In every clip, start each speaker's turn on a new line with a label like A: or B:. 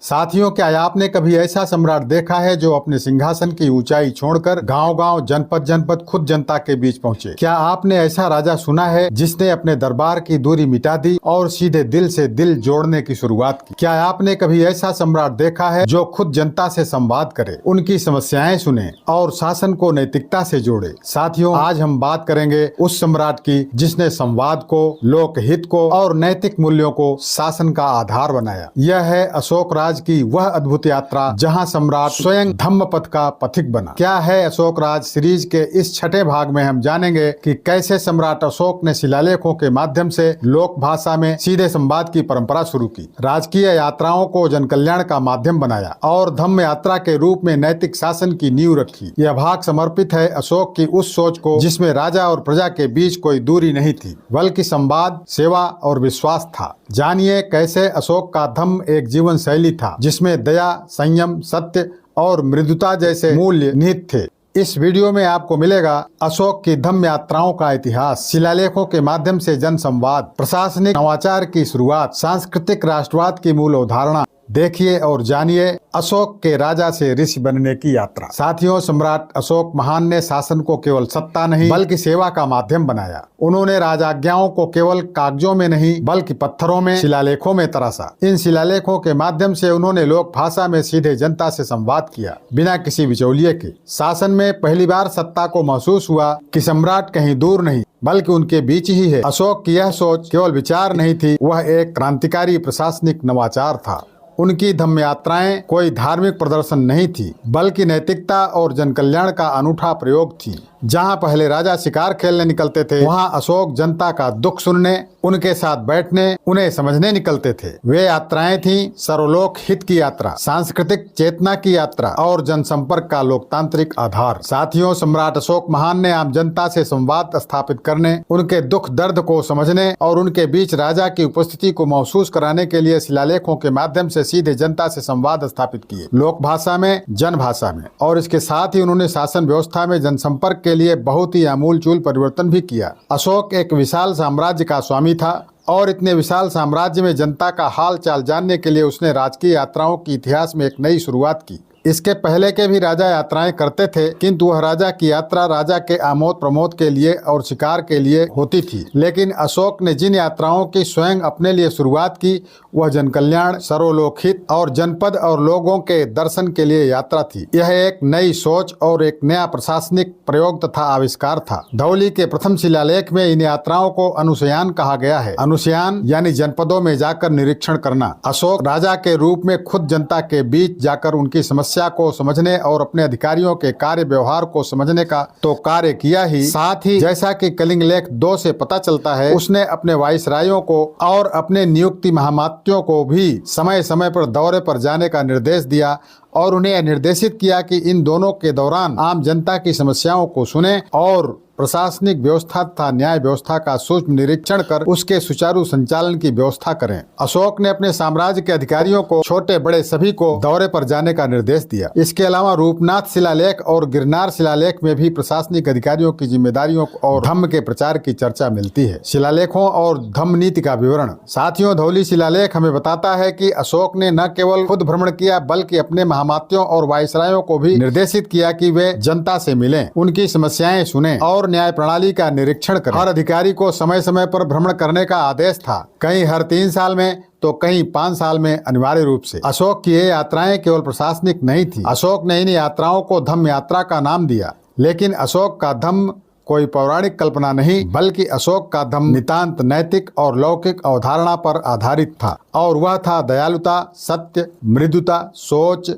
A: साथियों, क्या आपने कभी ऐसा सम्राट देखा है जो अपने सिंहासन की ऊंचाई छोड़कर गांव-गांव, जनपद-जनपद खुद जनता के बीच पहुंचे? क्या आपने ऐसा राजा सुना है जिसने अपने दरबार की दूरी मिटा दी और सीधे दिल से दिल जोड़ने की शुरुआत की? क्या आपने कभी ऐसा सम्राट देखा है जो खुद जनता से संवाद करे, उनकी समस्याएं सुने और शासन को नैतिकता से जोड़े? साथियों, आज हम बात करेंगे उस सम्राट की जिसने संवाद को, लोकहित को और नैतिक मूल्यों को शासन का आधार बनाया। यह है अशोक राज की वह अद्भुत यात्रा जहां सम्राट स्वयं धम्मपथ का पथिक बना। क्या है अशोक राज सीरीज के इस छठे भाग में हम जानेंगे कि कैसे सम्राट अशोक ने शिलालेखों के माध्यम से लोक भाषा में सीधे संवाद की परंपरा शुरू की, राजकीय यात्राओं को जन कल्याण का माध्यम बनाया और धम्म यात्रा के रूप में नैतिक शासन की नींव रखी। यह भाग समर्पित है अशोक की उस सोच को जिसमें राजा और प्रजा के बीच कोई दूरी नहीं थी, बल्कि संवाद, सेवा और विश्वास था। जानिए कैसे अशोक का धम्म एक जीवन शैली था जिसमें दया, संयम, सत्य और मृदुता जैसे मूल्य निहित थे। इस वीडियो में आपको मिलेगा अशोक की धम्म यात्राओं का इतिहास, शिलालेखों के माध्यम से जन संवाद, प्रशासनिक नवाचार की शुरुआत, सांस्कृतिक राष्ट्रवाद की मूल अवधारणा। देखिए और जानिए अशोक के राजा से ऋषि बनने की यात्रा। साथियों, सम्राट अशोक महान ने शासन को केवल सत्ता नहीं बल्कि सेवा का माध्यम बनाया। उन्होंने राजाज्ञाओं को केवल कागजों में नहीं बल्कि पत्थरों में, शिलालेखों में तराशा। इन शिलालेखों के माध्यम से उन्होंने लोक भाषा में सीधे जनता से संवाद किया, बिना किसी बिचौलिए के। शासन में पहली बार सत्ता को महसूस हुआ कि सम्राट कहीं दूर नहीं बल्कि उनके बीच ही है। अशोक की यह सोच केवल विचार नहीं थी, वह एक क्रांतिकारी प्रशासनिक नवाचार था। उनकी धम्म यात्राएं कोई धार्मिक प्रदर्शन नहीं थी बल्कि नैतिकता और जन कल्याण का अनूठा प्रयोग थी। जहां पहले राजा शिकार खेलने निकलते थे, वहां अशोक जनता का दुख सुनने, उनके साथ बैठने, उन्हें समझने निकलते थे। वे यात्राएं थीं सर्वलोक हित की यात्रा, सांस्कृतिक चेतना की यात्रा और जनसंपर्क का लोकतांत्रिक आधार। साथियों, सम्राट अशोक महान ने आम जनता से संवाद स्थापित करने, उनके दुख दर्द को समझने और उनके बीच राजा की उपस्थिति को महसूस कराने के लिए शिलालेखों के माध्यम से सीधे जनता से संवाद स्थापित किए, लोक भाषा में, जन भाषा में। और इसके साथ ही उन्होंने शासन व्यवस्था में जनसंपर्क के लिए बहुत ही आमूल-चूल परिवर्तन भी किया। अशोक एक विशाल साम्राज्य का स्वामी था और इतने विशाल साम्राज्य में जनता का हाल चाल जानने के लिए उसने राजकीय यात्राओं की इतिहास में एक नई शुरुआत की। इसके पहले के भी राजा यात्राएं करते थे, किंतु वह राजा की यात्रा राजा के आमोद प्रमोद के लिए और शिकार के लिए होती थी। लेकिन अशोक ने जिन यात्राओं की स्वयं अपने लिए शुरुआत की, वह जन कल्याण, सर्वलोकहित और जनपद और लोगों के दर्शन के लिए यात्रा थी। यह एक नई सोच और एक नया प्रशासनिक प्रयोग तथा आविष्कार था। धौली के प्रथम शिलालेख में इन यात्राओं को अनुशयान कहा गया है। अनुशयान यानी जनपदों में जाकर निरीक्षण करना। अशोक राजा के रूप में खुद जनता के बीच जाकर उनकी समस्या को समझने और अपने अधिकारियों के कार्य व्यवहार को समझने का तो कार्य किया ही, साथ ही जैसा कि कलिंग लेख 2 से पता चलता है, उसने अपने वाइसरायों को और अपने नियुक्ति महामात्यों को भी समय समय पर दौरे पर जाने का निर्देश दिया और उन्हें निर्देशित किया कि इन दोनों के दौरान आम जनता की समस्याओं को सुने और प्रशासनिक व्यवस्था तथा न्याय व्यवस्था का सूक्ष्म निरीक्षण कर उसके सुचारू संचालन की व्यवस्था करें। अशोक ने अपने साम्राज्य के अधिकारियों को, छोटे बड़े सभी को दौरे पर जाने का निर्देश दिया। इसके अलावा रूपनाथ शिलालेख और गिरनार शिलालेख में भी प्रशासनिक अधिकारियों की जिम्मेदारियों और धम्म के प्रचार की चर्चा मिलती है। शिलालेखों और धम्म नीति का विवरण। साथियों, धौली शिलालेख हमें बताता है कि अशोक ने न केवल खुद भ्रमण किया बल्कि अपने महामात्यों और वाइसरायों को भी निर्देशित किया कि वे जनता से मिलें, उनकी समस्याएं सुने और न्याय प्रणाली का निरीक्षण करें। हर अधिकारी को समय समय पर भ्रमण करने का आदेश था, कहीं हर 3 साल में तो कहीं 5 साल में अनिवार्य रूप से। अशोक की ये यात्राएं केवल प्रशासनिक नहीं थी। अशोक ने इन यात्राओं को धम्म यात्रा का नाम दिया, लेकिन अशोक का धम्म कोई पौराणिक कल्पना नहीं बल्कि अशोक का धम्म नितांत नैतिक और लौकिक अवधारणा पर आधारित था और वह था दयालुता, सत्य, मृदुता, सोच,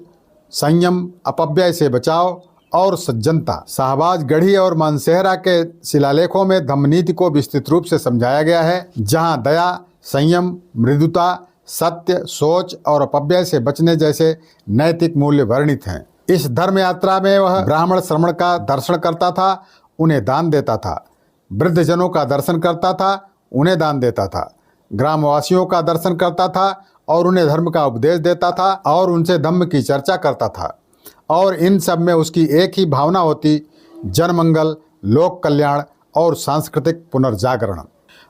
A: संयम, अपव्यय से बचाव और सज्जनता। शाहबाज गढ़ी और मानसेहरा के शिलालेखों में धम्म नीति को विस्तृत रूप से समझाया गया है, जहां दया, संयम, मृदुता, सत्य, सोच और अपव्यय से बचने जैसे नैतिक मूल्य वर्णित हैं। इस धर्म यात्रा में वह ब्राह्मण श्रमण का दर्शन करता था, उन्हें दान देता था, वृद्धजनों का दर्शन करता था, उन्हें दान देता था, ग्रामवासियों का दर्शन करता था और उन्हें धर्म का उपदेश देता था और उनसे धम्म की चर्चा करता था। और इन सब में उसकी एक ही भावना होती, जनमंगल, लोक कल्याण और सांस्कृतिक पुनर्जागरण।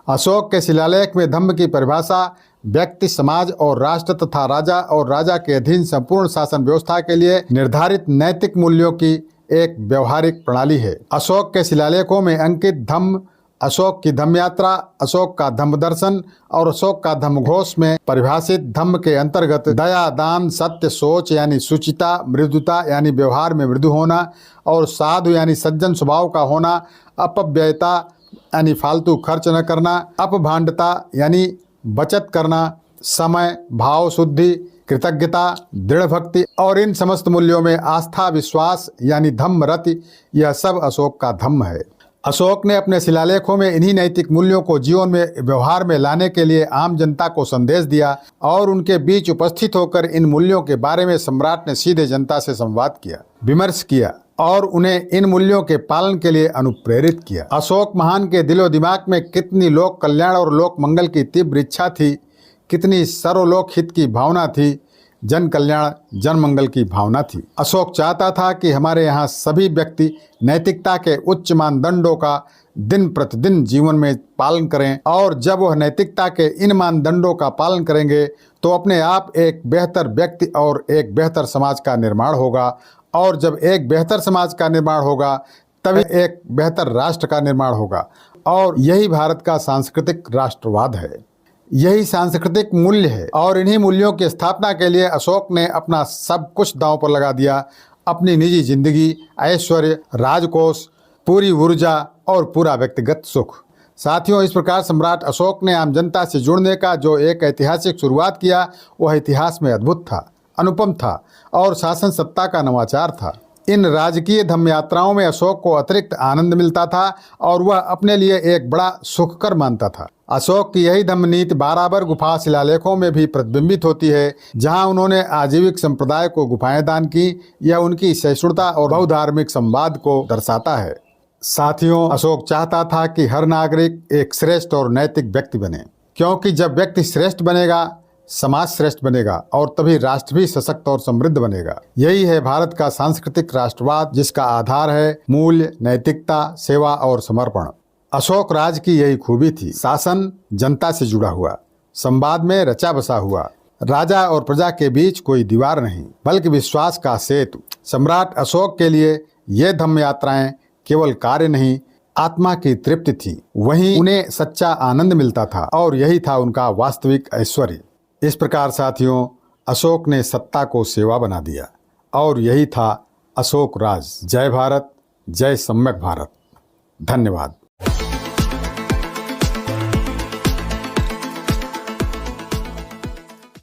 A: अशोक के शिलालेख में धम्म की परिभाषा व्यक्ति, समाज और राष्ट्र तथा राजा और राजा के अधीन संपूर्ण शासन व्यवस्था के लिए निर्धारित नैतिक मूल्यों की एक व्यवहारिक प्रणाली है। अशोक के शिलालेखों में अंकित धम्म, अशोक की धम्म यात्रा, अशोक का धम्म दर्शन और अशोक का धम्म घोष में परिभाषित धम्म के अंतर्गत दया, दान, सत्य, सोच यानी सुचिता, मृदुता यानी व्यवहार में मृदु होना और साधु यानी सज्जन स्वभाव का होना, अपव्ययता यानी फालतू खर्च न करना, अपभांडता यानी बचत करना, समय, भाव शुद्धि, कृतज्ञता, दृढ़ भक्ति और इन समस्त मूल्यों में आस्था, विश्वास यानी धम्म रति, यह सब अशोक का धम्म है। अशोक ने अपने शिलालेखों में इन्हीं नैतिक मूल्यों को जीवन में व्यवहार में लाने के लिए आम जनता को संदेश दिया और उनके बीच उपस्थित होकर इन मूल्यों के बारे में सम्राट ने सीधे जनता से संवाद किया, विमर्श किया और उन्हें इन मूल्यों के पालन के लिए अनुप्रेरित किया। अशोक महान के दिलो दिमाग में कितनी लोक कल्याण और लोक मंगल की तीव्र इच्छा थी, कितनी सर्वलोक हित की भावना थी, जन कल्याण, जन मंगल की भावना थी। अशोक चाहता था कि हमारे यहाँ सभी व्यक्ति नैतिकता के उच्च मानदंडों का दिन प्रतिदिन जीवन में पालन करें और जब वह नैतिकता के इन मानदंडों का पालन करेंगे तो अपने आप एक बेहतर व्यक्ति और एक बेहतर समाज का निर्माण होगा और जब एक बेहतर समाज का निर्माण होगा तभी एक बेहतर राष्ट्र का निर्माण होगा और यही भारत का सांस्कृतिक राष्ट्रवाद है, यही सांस्कृतिक मूल्य है। और इन्हीं मूल्यों की स्थापना के लिए अशोक ने अपना सब कुछ दांव पर लगा दिया, अपनी निजी जिंदगी, ऐश्वर्य, राजकोष, पूरी ऊर्जा और पूरा व्यक्तिगत सुख। साथियों, इस प्रकार सम्राट अशोक ने आम जनता से जुड़ने का जो एक ऐतिहासिक शुरुआत किया वह इतिहास में अद्भुत था, अनुपम था और शासन सत्ता का नवाचार था। इन राजकीय धम्म यात्राओं में अशोक को अतिरिक्त आनंद मिलता था और वह अपने लिए एक बड़ा सुखकर मानता था। अशोक की यही धम्म नीति बाराबर गुफा शिलालेखों में भी प्रतिबिंबित होती है, जहां उन्होंने आजीविक संप्रदाय को गुफाएं दान की। यह उनकी सहिष्णुता और बहुधार्मिक संवाद को दर्शाता है। साथियों, अशोक चाहता था कि हर नागरिक एक श्रेष्ठ और नैतिक व्यक्ति बने, क्योंकि जब व्यक्ति श्रेष्ठ बनेगा समाज श्रेष्ठ बनेगा और तभी राष्ट्र भी सशक्त और समृद्ध बनेगा। यही है भारत का सांस्कृतिक राष्ट्रवाद, जिसका आधार है मूल्य, नैतिकता, सेवा और समर्पण। अशोक राज की यही खूबी थी, शासन जनता से जुड़ा हुआ, संवाद में रचा बसा हुआ, राजा और प्रजा के बीच कोई दीवार नहीं बल्कि विश्वास का सेतु। सम्राट अशोक के लिए ये धम्म यात्राएं केवल कार्य नहीं, आत्मा की तृप्ति थी। वहीं उन्हें सच्चा आनंद मिलता था और यही था उनका वास्तविक ऐश्वर्य। इस प्रकार साथियों, अशोक ने सत्ता को सेवा बना दिया और यही था अशोक राज। जय भारत, जय सम्यक भारत। धन्यवाद।